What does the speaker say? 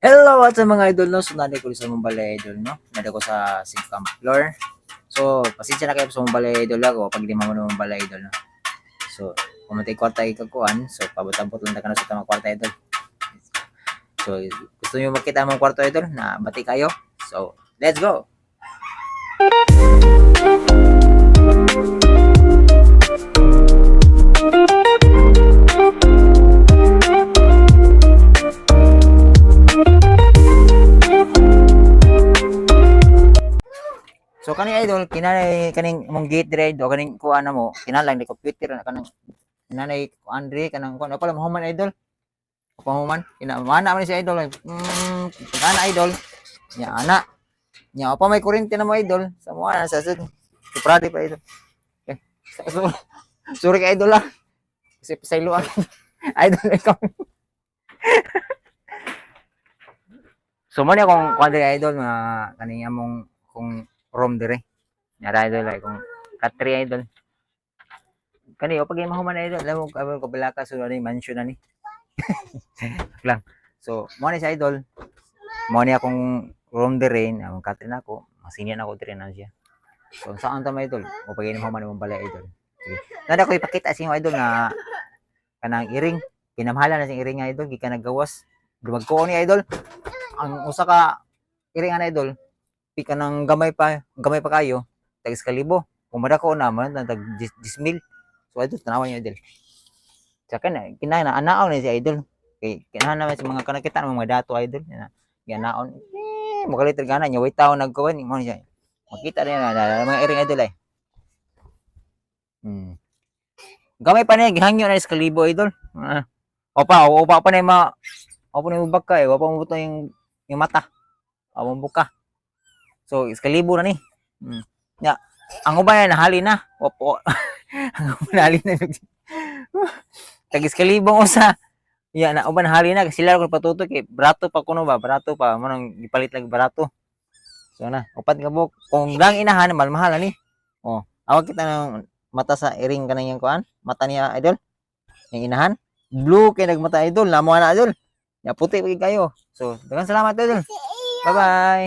Hello, what's up mga idol, no? So, nari ko sa mong balay idol, no? Nari ko sa Singcam floor. So, pasensya na kayo sa mong balay idol ako pag di mo mong balay idol, no? So, kumatay kwarta ikakuan. So, pabot-abot lang ka na sa tamang kwarta idol. So, gusto niyo makita mong kwarto idol na bati kayo? So, let's go! So kaning idol kinanay kaning mong gate dire do kaning kuan na mo kinalang ni computer na kanang kinanay Andre kanang kuan pala mahuman idol. Pahuman kinamana man si idol. Kana idol. Nya ana. Nya pa may kuryente na mo idol. Sa mo ana sa Prade pa idol. Okay. Sorry ka idol lang. Kasi pasaylo idol ikaw. So mo ni akong kuan idol nga kaning among kung room dire. Nyara idol ay kung katri idol. Kani o pag mahuman idol, alam mo ko balaka so ni mansion na ni. Lang. So mo ni sa idol. Mo ni akong room dire, ang katri na ako, masinian ako dire na siya. So saan ta may idol? O pag mahuman mo balay idol. Sige. Nada ko ipakita sa inyo idol na kanang iring. Pinamahalan na sing iring nga idol, gikan naggawas. Dumag ko ni idol. Ang usa ka iring nga idol, pika ng gamay pa kayo, tag 1,000. Kung madako naman, tag 10,000. So, idol, tanawan niyo, idol. Saka na, kinana, anaon na si idol. Kay, kinahan naman sa mga kanakita ng mga dato, idol. Ganaon. Magalitir gana niya, wait tao nagkawan, mo siya. Makita rin na, mga iring idol ay. Gamay pa niya, gihangyo na 1,000, idol. Opa pa na yung mga, opa na yung baka eh, opa mo buto yung mata. Opa mo buka. So, 1,000 na ni. Ya, ang uban na nahali na. Opo. Ang uban nahali na. Tag 1,000 usa. Ya, na uban nahali na kasi sila ko patuto kay barato pa kuno ba? Barato pa mo nang ipalit lang barato. So na, upat nga buk. Kung lang inahan mahal ni. Oh, awag kita ng mata sa iring kanang yang kuan. Mata niya idol. Yang inahan. Blue kay nagmata idol. Namo na idol. Ya puti pa kayo. So, daghang salamat idol. Bye-bye.